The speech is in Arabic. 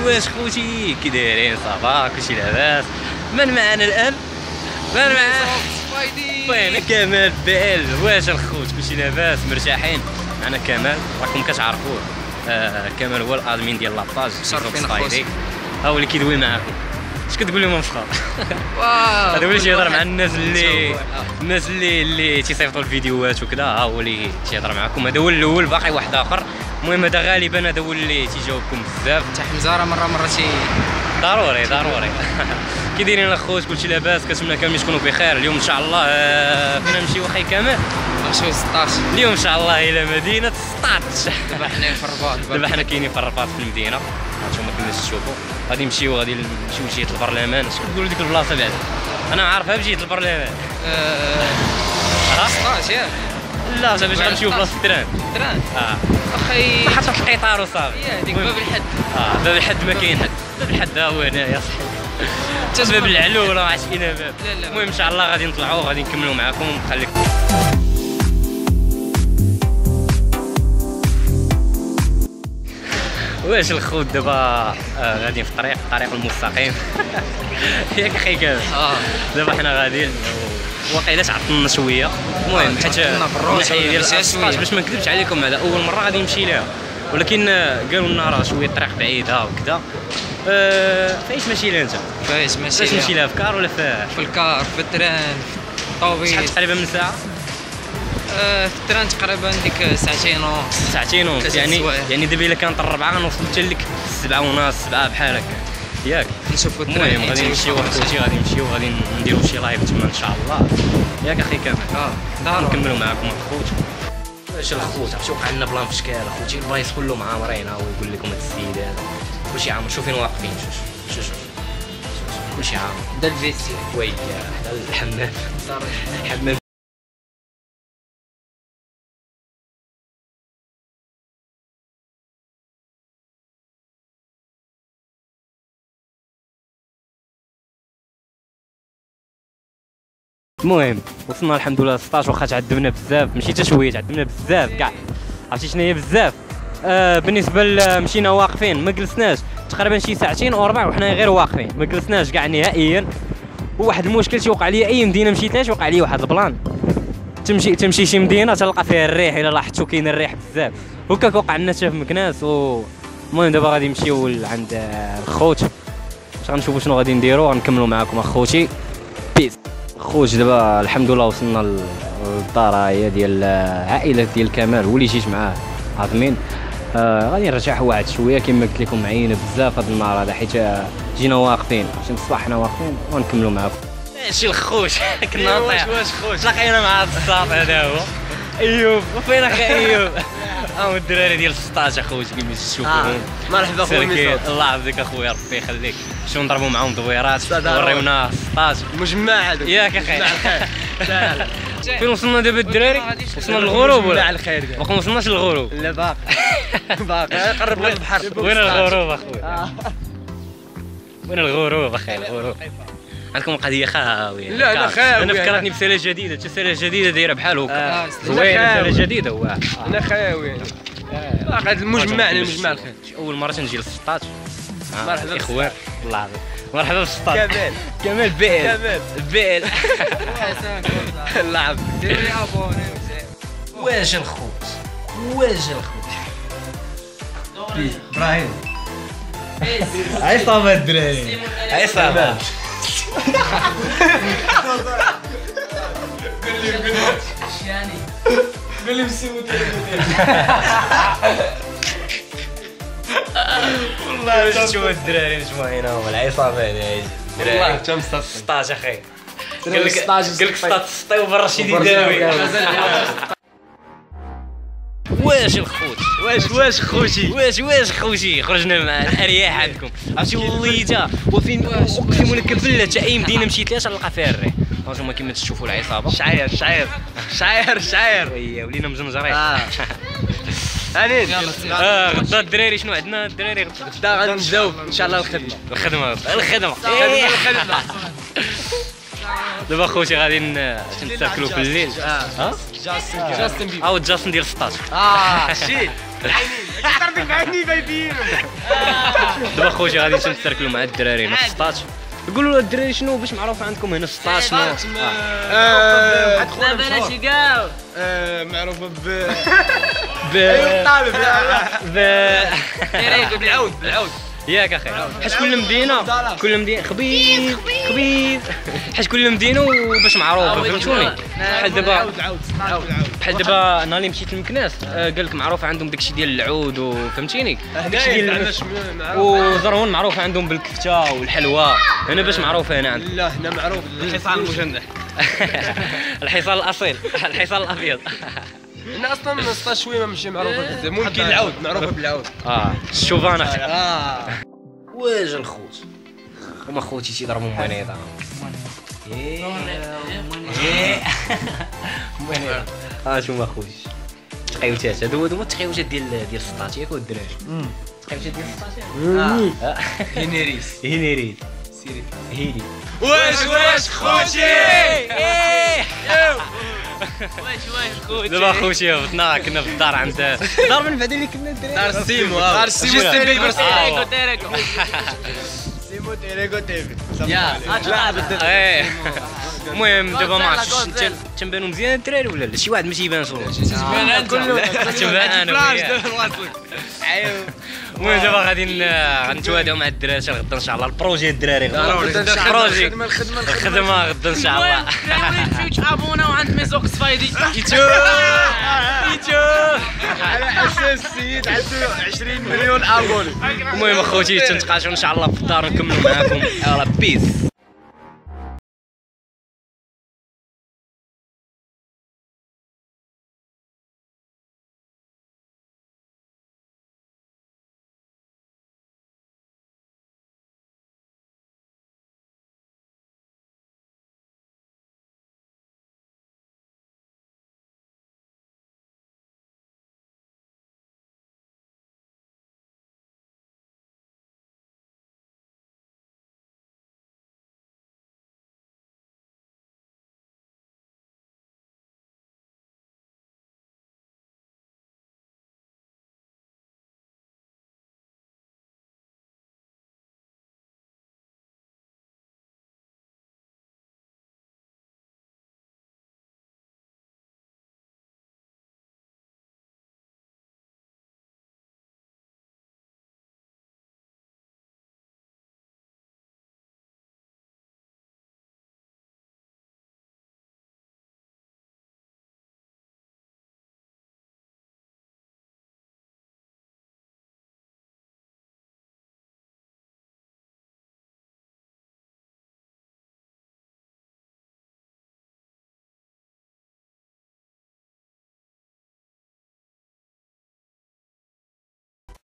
واش خوتي كي دايرين صافا كلشي لاباس؟ من معنا الان؟ من معنا وين كمال بال؟ واش الخوت كلشي لاباس مرتاحين؟ معنا كمال راكم كتعرفوه، كمال هو الادمين ديال لاباج مشرفين خوتي، ها هو اللي كيدوي معاكم. اش كتقول لهم الفخر؟ هذا هو اللي تيهضر مع الناس اللي تيصيفطوا الفيديوهات وكذا، ها هو اللي تيهضر معاكم. هذا هو الاول، باقي واحد اخر. المهم هذا غالبا هذا هو اللي تيجاوبكم بزاف. حتى حمزه راه مره ضروري كي دايرين الاخوت؟ كلشي لاباس؟ كنتمنى كاملين تكونوا بخير. اليوم ان شاء الله فين نمشيو اخي كمال؟ نمشيو 16 اليوم ان شاء الله الى مدينه 16. دابا حنا في الرباط، دابا حنا كاينين في الرباط في المدينه، هانتوما كما تشوفوا. غادي نمشيو لجهه البرلمان. اش كتقولوا ديك البلاصه بعدا؟ انا عارفها بجهه البرلمان. 16 ياك؟ لا باش غنمشيو بلاصه التران. اخي حتى القطار وصافي. ديك باب الحد. باب الحد ما كاين حد، باب الحد ها هو هنايا صحيح. باب العلو راه عرفتي كاين باب. المهم ان شاء الله غادي نطلعوا غادي نكملوا معكم. خليك واش الخوت دابا غاديين في الطريق المستقيم. ياك اخي كامل؟ دابا حنا غاديين واقيلا تعطلنا شويه. المهم حيت الناحيه ديال 16 باش ما نكذبش عليكم هذا اول مره غادي نمشي لها، ولكن قالوا لنا راه شويه الطريق بعيده وكذا. فايش ماشي لها انت؟ فايش ماشي لها؟ نمشي لها في كار ولا في الكار، في التران، في الطوبيس؟ شحال تقريبا من ساعه؟ في التران تقريبا ديك ساعتين ونص. يعني دابا الا كانت 4 نوصل حتى لك 7 ونص 7 بحال هكا ياك. نشوفوا التران. المهم غادي نمشيو اخوتي، غادي نديرو شي لايف تما ان شاء الله ياك اخي كامل. نكملوا معكم الخوت. واش الخوت عرفتي وقع لنا بلان في شكال اخوتي، البلايص كلهم عامرين. ها هو يقول لكم هاد السيد هذا كلشي عامر. شوف فين واقفين، شوف كلشي عامر. دا الفيسي ويلي حدا الحمام. الحمام المهم وصلنا الحمد لله 16. واخا تعذبنا بزاف، ماشي حتى شويه، تعذبنا بزاف كاع. عرفتي شنو هي بزاف؟ بالنسبه مشينا واقفين ما جلسناش تقريبا شي ساعتين او 4 وحنا غير واقفين ما جلسناش كاع نهائيا. وواحد المشكل تيوقع لي اي مدينه مشيتهاش، وقع لي واحد البلان تمشي شي مدينه تلقى فيها الريح. الا لاحظتوا كاين الريح بزاف هكاك وقع لنا حتى في مكناس. المهم دابا غادي نمشيو عند الخوت، غنشوفوا شنو غادي نديروا. غنكملوا معكم اخوتي. بيس خوت. دابا الحمد لله وصلنا للدار هي ديال عائله ديال كمال، هو اللي جيت معاه عظمين. غادي نرتاحوا واحد شويه كما قلت لكم. معينا بزاف هذا النهار هذا حيت جينا واقفين، عرفتي من الصباح حنا واقفين ونكملوا معكم. ماشي الخوت كنا نطيح. واش خوت تلاقينا مع هذا الصاط هذا هو ايوب. وفين اخي ايوب؟ هاو الدراري ديال 16 اخوتي كما تشوفوهم. مرحبا خويا. الله يعافيك اخويا ربي يخليك. شنو نضربوا معاهم دويرات وريونا 16 مجمع هذوك ياك اخي. فين وصلنا دابا الدراري؟ وصلنا للغروب ولا على الخير؟ باقي ما وصلناش للغروب. لا باقي قربنا للبحر. وين الغروب اخويا؟ وين الغروب اخي؟ الغروب عندكم قضيه خاويه. لا انا خاوي. انا فكرتني بسنه جديده، حتى سنه جديده دايره بحال هكا. زوينه سنه جديده. واه انا خاوي. باقي المجمع الخير. اول مره تنجي ل 16. مرحبا اخوان الله يعافيك. مرحبا ب 16. كمال بيل الله يعافيك. ديروا لي ابوني. واش الخوت ابراهيم عصابه الدراري عصابه. قول لي مسيو والله شوف الدراري مجموعين هما العصابه هذه. والله تم 16 اخي. قال لك 16 وبرا شي داوي. واش الخوت واش خوتي واش خوتي خرجنا مع الارياح عندكم. عرفتي وليتا وفين اقسم لك بالله حتى اي مدينه مشيت لها تلقى فيها الريح. هانتوما كما تشوفوا العصابه شعير وي ولينا مزنجرين. هاني غدا الدراري شنو عندنا الدراري؟ غدا غنبداو ان شاء الله الخدمه. الخدمه دابا خوتي غادي نتساكلوا في الليل. جاستن بيبر. او جاستن ديال 16. شي العينين كثر من عيني بايبين. دابا خوتي غادي نتساكلوا مع الدراري هنا في 16. قولوا الدراري شنو باش معروف عندكم هنا في 16 شنو؟ بلاش يقاو. معروفه طالب بالعود ياك اخي، حيت كل مدينه خبيث حيت كل مدينه وباش معروفه فهمتوني. بحال دابا نهار اللي مشيت لمكناس قال لك معروفه عندهم داكشي ديال العود وفهمتيني داكشي ديال وزرهون معروفه عندهم بالكفته والحلوى. هنا باش معروفه هنا عندكم؟ لا هنا معروف الحصان المجنح. الحصان الاصيل، الحصان الابيض. هنا اصلا 16 شويه ماشي معروفه بزاف. ممكن العود معروفه بالعود. الشوفان اخي. واش الخوت هما خوتي تيضربوا منيضه. شوما خوتي تقيوتات هادو هما التقيوتات ديال 16 ياك الدراري. التقيوتات ديال 16 هينيريس هيدي. واش خوتي واش دابا خوتي هبطنا كنا في الدار عند دار من بعد اللي كنا الدراري دار سيمو جاستن بيبر تيريكو سيمو تيريكو تيفي. يا المهم دابا ما عرفتش تنبانو مزيان الدراري ولا لا؟ شي واحد ما تيبانش والله. تبان انت تنبان انا وياك. المهم دابا غادي نتواداو مع الدراري حتى غدا ان شاء الله. البروجي الدراري البروجي الخدمه غدا ان شاء الله. تمشيو تحابونا وعند ميزوكس فايدي على اساس السيد عنده 20 مليون ابوني. المهم اخوتي تنتقاشوا ان شاء الله في الدار ونكملوا معاكم. يلا بيس.